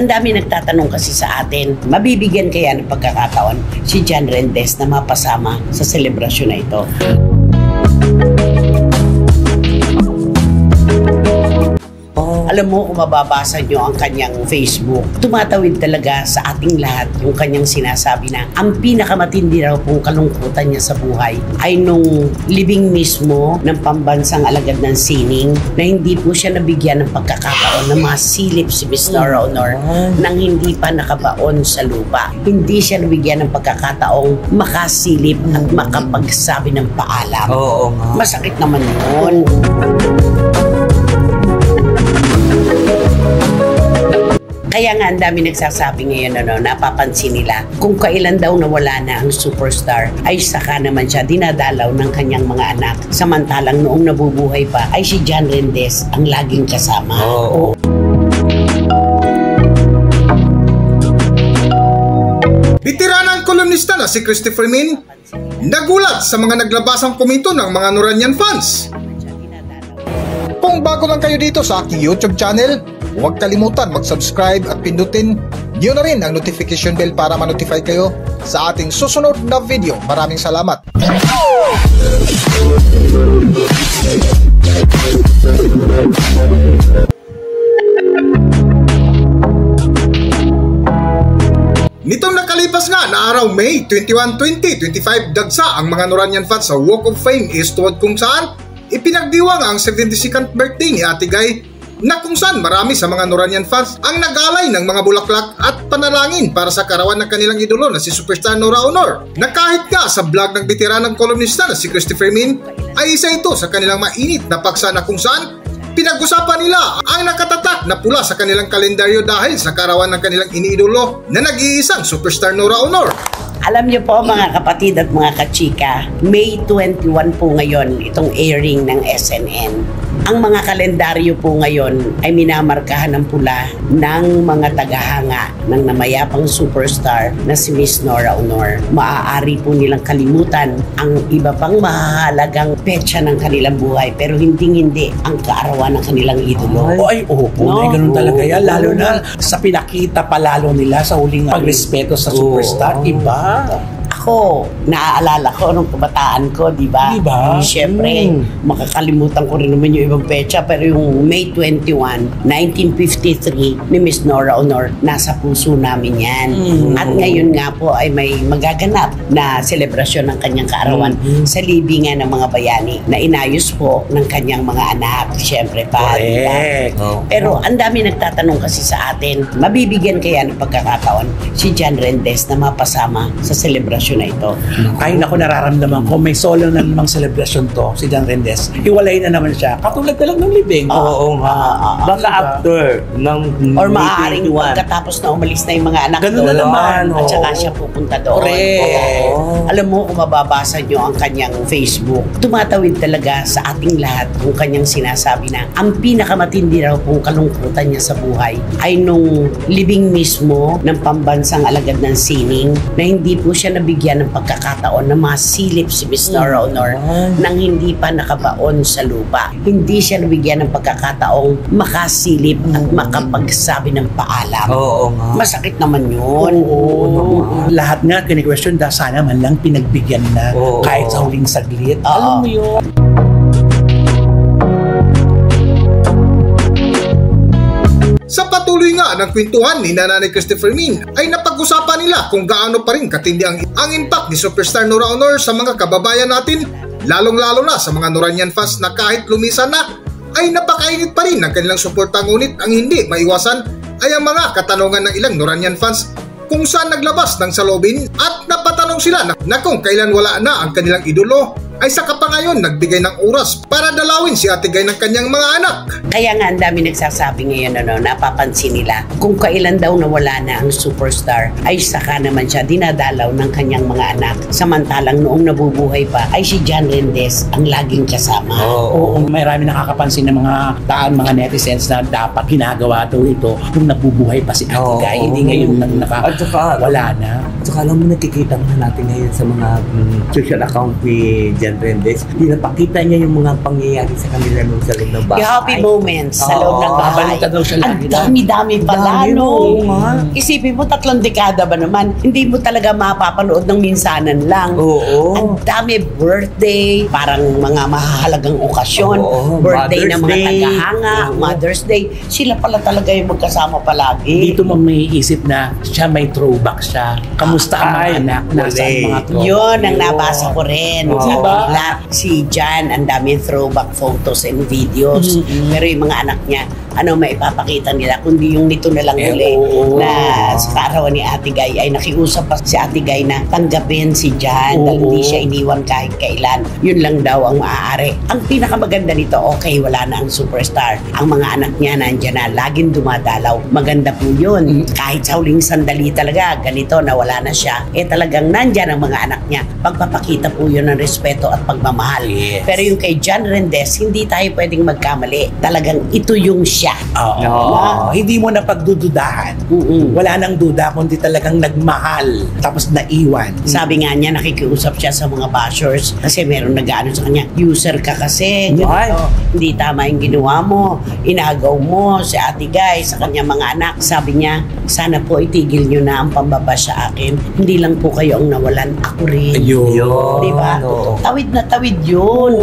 ang dami nagtatanong kasi sa atin, mabibigyan kaya ng pagkakataon si John Rendes na mapasama sa selebrasyon na ito? Alam mo, kung mababasa nyo ang kanyang Facebook, tumatawid talaga sa ating lahat yung kanyang sinasabi na ang pinakamatindi raw pong kalungkutan niya sa buhay ay nung libing mismo ng pambansang alagad ng sining na hindi po siya nabigyan ng pagkakataon na masilip si Miss Nora Aunor nang hindi pa nakabaon sa lupa. Hindi siya nabigyan ng pagkakataong makasilip at makapagsabi ng paalam. Oo nga. Masakit naman yun. Kaya nga ang dami nagsasabi ngayon, napapansin nila kung kailan daw nawala na ang superstar ay saka naman siya dinadalaw ng kanyang mga anak. Samantalang noong nabubuhay pa ay si John Rendes ang laging kasama. Oo. Bitiranang kolumnista na si Christopher Min nagulat sa mga naglabasang komento ng mga Noranian fans. Kung bago lang kayo dito sa aking YouTube channel, huwag kalimutan mag-subscribe at pindutin niyo na rin ang notification bell para ma-notify kayo sa ating susunod na video. Maraming salamat! Nitong nakalipas nga na araw May 21, 2025, dagsa ang mga Noranian fans sa Walk of Fame Eastwood kung saan ipinagdiwang ang 72nd birthday ni Ate Guy na kung saan marami sa mga Noranian fans ang nagalay ng mga bulaklak at panalangin para sa karawan ng kanilang idolo na si Superstar Nora Aunor, na kahit nga sa vlog ng bitiranang kolumnista na si Christopher Min ay isa ito sa kanilang mainit na paksa na kung saan pinag-usapan nila ang nakatatak na pula sa kanilang kalendaryo dahil sa karawan ng kanilang iniidolo na nag-iisang Superstar Nora Aunor. Alam niyo po mga kapatid at mga kachika, May 21 po ngayon itong airing ng SNN. Ang mga kalendaryo po ngayon ay minamarkahan ng pula ng mga tagahanga ng namayapang superstar na si Miss Nora Aunor. Maaari po nilang kalimutan ang iba pang mahalagang petsa ng kanilang buhay pero hindi ang kaarawan ng kanilang idolo. Ay, opo, no? Ay, ganun talaga yan. Lalo na sa pinakita palalo nila sa huling pagrespeto sa superstar. Iba. Ako, naaalala ko nung kabataan ko, di ba? Diba? Siyempre, makakalimutan ko rin naman yung ibang petsa, pero yung May 21, 1953 ni Miss Nora Aunor, nasa puso namin yan. At ngayon nga po ay may magaganap na selebrasyon ng kanyang kaarawan sa libingan ng mga bayani na inayos po ng kanyang mga anak. Siyempre pa, di ba? Pero ang dami nagtatanong kasi sa atin, mabibigyan kaya ng pagkakataon si John Rendes na mapasama sa selebrasyon na ito. Ay, naku, nararamdaman ko may solo na namang selebrasyon to, si John Rendes. Hiwalay na naman siya. Katulad na lang ng libing. Oo nga. Baka after ng or maaaring pagkatapos na umalis na yung mga anak ganun na naman. At saka siya pupunta doon. Alam mo, kung mababasa nyo ang kanyang Facebook, tumatawid talaga sa ating lahat yung kanyang sinasabi na ang pinakamatindi raw pong kalungkutan niya sa buhay ay nung libing mismo ng pambansang alagad ng sining na hindi po siya nabigyan ng pagkakataon na masilip si Miss Nora Aunor nang hindi pa nakabaon sa lupa. Hindi siya nabigyan ng pagkakataong makasilip at makapagsabi ng paalam. Oo nga. Masakit naman yun. Lahat nga kini-question da sana man lang pinagbigyan na kahit sa huling saglit. Alam mo yun. Sa patuloy nga ng kwentuhan ni Nanay Christopher Min ay napag-usapan nila kung gaano pa rin katindi ang impact ni Superstar Nora Aunor sa mga kababayan natin, lalong-lalo na sa mga Noranian fans na kahit lumisan na ay napakainit pa rin ng kanilang suporta, ngunit ang hindi maiwasan ay ang mga katanungan ng ilang Noranian fans kung saan naglabas ng salobin at napatanong sila na kung kailan wala na ang kanilang idolo ay saka pa ngayon nagbigay ng oras para dalawin si Ate Guy ng kanyang mga anak. Kaya nga ang dami nagsasabi ngayon, napapansin nila kung kailan daw nawala na ang superstar ay saka naman siya dinadalaw ng kanyang mga anak. Samantalang noong nabubuhay pa ay si John Rendes ang laging kasama. Oo, marami nakakapansin ng mga netizens na dapat ginagawa daw ito nung nabubuhay pa si Ate Guy. Hindi ngayon wala na. At saka alam mo, nakikita mo na natin ngayon sa mga social account ni John Rendes, pinapakita niya yung mga pangyayari sa kanila nung sa loob ng bahay. Yung happy moments sa loob ng bahay. Babalikan daw siya Ang lagi. dami-dami pala, Dami, no? oo nga. Isipin mo, 3 dekada ba naman? Hindi mo talaga mapapanood ng minsanan lang. Oo. Ang dami, birthday, parang mga mahalagang okasyon, Oo, birthday ng mga Mother's Day. tagahanga, Oo. Mother's Day. Sila pala talaga yung magkasama palagi. Dito mo may isip na siya may throwback siya. Kamusta ang mga Ay, anak? Nasa correct. mga throwback? Yun ang nabasa ko rin. Oo. Sabi Diba? nila, si Jan, ang daming throwback photos and videos. Pero yung mga anak niya, ano maipapakita nila, kundi yung nito na lang huli oo. na sa kaarawan ni Ate Guy ay nakiusap pa si Ate Guy na tanggapin si Jan dahil Oo. hindi siya iniwan kahit kailan. Yun lang daw ang maaari. Ang pinakamaganda nito, okay, wala na ang superstar. Ang mga anak niya nandyan na, laging dumadalaw. Maganda po yun. Kahit sa huling sandali talaga, ganito, nawala na siya. Talagang nandyan ang mga anak niya. Pagpapakita po yun ng respeto at pagmamahal. Yes. Pero yung kay John Rendes, hindi tayo pwedeng magkamali. Talagang ito yung siya. Oo. Oo. Hindi mo na pagdududahan. Mm-mm. Wala nang duda kundi talagang nagmahal tapos naiwan. Sabi nga niya, nakikiusap siya sa mga bashers kasi meron nag-ano sa kanya, user ka kasi, ganito, Ay. hindi tama yung ginawa mo, inagaw mo si Ate Guy sa kanyang mga anak. Sabi niya, sana po itigil nyo na ang pambaba sa akin. Hindi lang po kayo ang nawalan, ako rin. Ayun. Di ba? Oo. Tawid na tawid yun.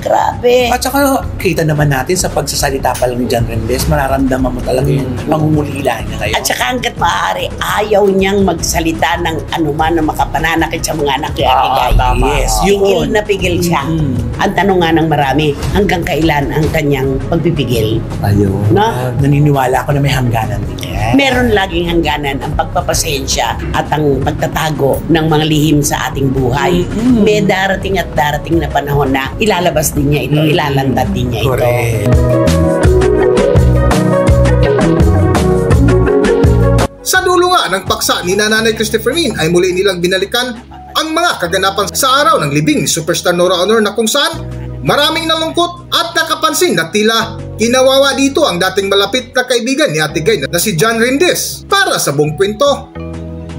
Grabe. At saka kita naman natin sa pagsasalita pa lang ni John Rendes, mararamdaman mo talaga yung pangungulila niya ngayon. At saka hanggat maaari, ayaw niyang magsalita ng anuman na makapananakit sa mga anak ni Ate Guy. tama. Yes, Pigil yun. na pigil siya. Mm. Ang tanong nga ng marami, hanggang kailan ang kanyang pagpipigil? Ayun. No? Naniniwala ako na may hangganan din yan. Meron laging hangganan ang pagpapasensya at ang pagtatago ng mga lihim sa ating buhay. Mm-mm. May darating at darating na panahon na ilalabas din niya ito, ilalantad din niya ito. Correct. Sa dulo nga ng paksa ni Nanay Christopher Min ay muli nilang binalikan ang mga kaganapan sa araw ng libing ni Superstar Nora Aunor na kung saan maraming nalungkot at nakapansin na tila kinawawa dito ang dating malapit na kaibigan ni Ate Guy na si John Rendes. Para sa buong kwento,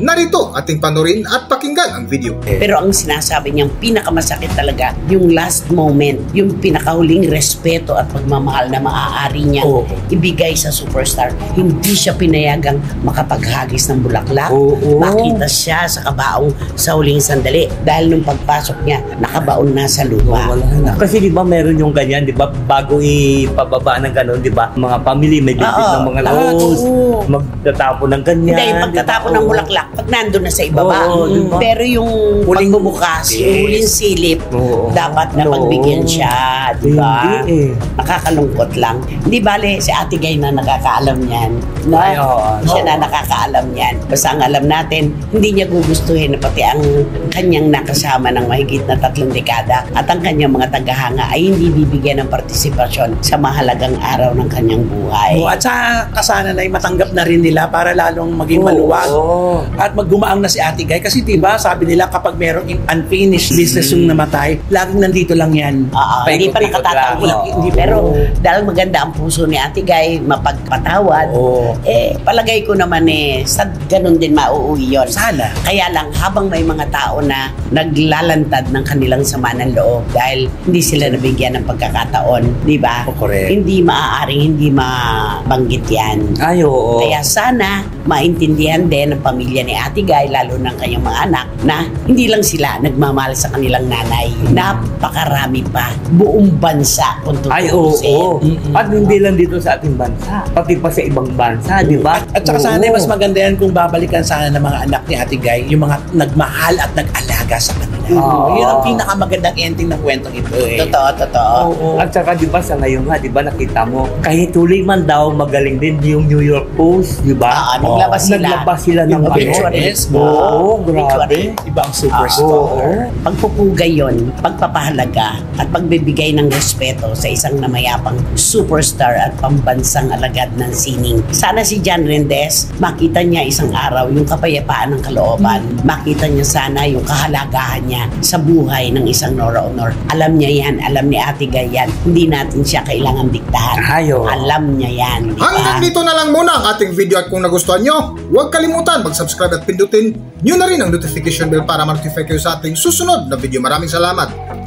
narito ating panorin at pakinggan ang video. Pero ang sinasabi niyang pinakamasakit talaga, yung last moment, yung pinakahuling respeto at pagmamahal na maaari niya Oo. ibigay sa superstar. Hindi siya pinayagang makapaghagis ng bulaklak. Oo. Makita siya sa kabaong sa huling sandali. Dahil nung pagpasok niya, nakabaon na sa lupa. Wala na. Kasi di ba meron yung ganyan, di ba? Bago ipababa ng gano'n, di ba? Mga family may bibig Oo. ng mga Lahat, rose, oo. magtatapon ng ganyan. Hindi, yung pagtatapon di ba? ng bulaklak, pag nandun na sa ibaba. Oo, diba? Pero yung Huling- pagbubukas, yung Yes. huling silip, Oo. dapat na Oo. pagbigyan siya, di ba? Hindi eh. Nakakalungkot lang. Hindi bale, si Ate Guy na nakakaalam niyan. No? Ay, oo. Siya na Oo. nakakaalam niyan. Basta ang alam natin, hindi niya gugustuhin na pati ang kanyang nakasama ng mahigit na 3 dekada at ang kanyang mga tagahanga ay hindi bibigyan ng partisipasyon sa mahalagang araw ng kanyang buhay. At sa kasanan ay matanggap na rin nila para lalong maging Oo. maluwag. At maggumaang na si Ate Guy. Kasi diba, sabi nila kapag merong unfinished business yung namatay, laging nandito lang yan. Hindi pa Paikot-ikot nakatatawi. lang. Hindi, pero dahil maganda ang puso ni Ate Guy, mapagpatawad, Oo. palagay ko naman sa ganun din mauuwi yun. Sana. Kaya lang, habang may mga tao na naglalantad ng kanilang sama ng loob dahil hindi sila nabigyan ng pagkakataon, di ba? Oh, correct. Hindi maaaring hindi mabanggit yan. Ay, oo. Kaya sana maintindihan din ng pamilya ni Ate Guy, lalo ng kanyang mga anak, na hindi lang sila nagmamahal sa kanilang nanay. Napakarami pa. Buong bansa kung Ay, oo. tutuusin. At hindi lang dito sa ating bansa, pati pa sa ibang bansa, di ba? At saka sana mas maganda yan kung babalikan sana ng mga anak ni Ate Guy, yung mga nagmahal at nag-alaga sa kanila. Oo. Yun ang pinakamagandang ending ng kwentong ito eh. Totoo. At saka di ba sa ngayon nga, di ba nakita mo, kahit tuloy man daw magaling din yung New York Post, di ba? Naglabas sila. Naglabas sila ng Yung ano. obituaries. Oo, grabe. Ibang superstar. Pagpupugay yon, pagpapahalaga at pagbibigay ng respeto sa isang namayapang superstar at pambansang alagad ng sining. Sana si John Rendes, makita niya isang araw yung kapayapaan ng kalooban. Makita niya sana yung kahalagahan niya sa buhay ng isang Nora Aunor. Alam niya yan, alam ni Ate Guy yan. Hindi natin siya kailangan diktahan. Ayo. Alam niya yan, di ba? Hanggang dito na lang muna ang ating video at kung nagustuhan nyo, huwag kalimutan mag-subscribe at pindutin nyo na rin ang notification bell para ma-notify kayo sa ating susunod na video. Maraming salamat!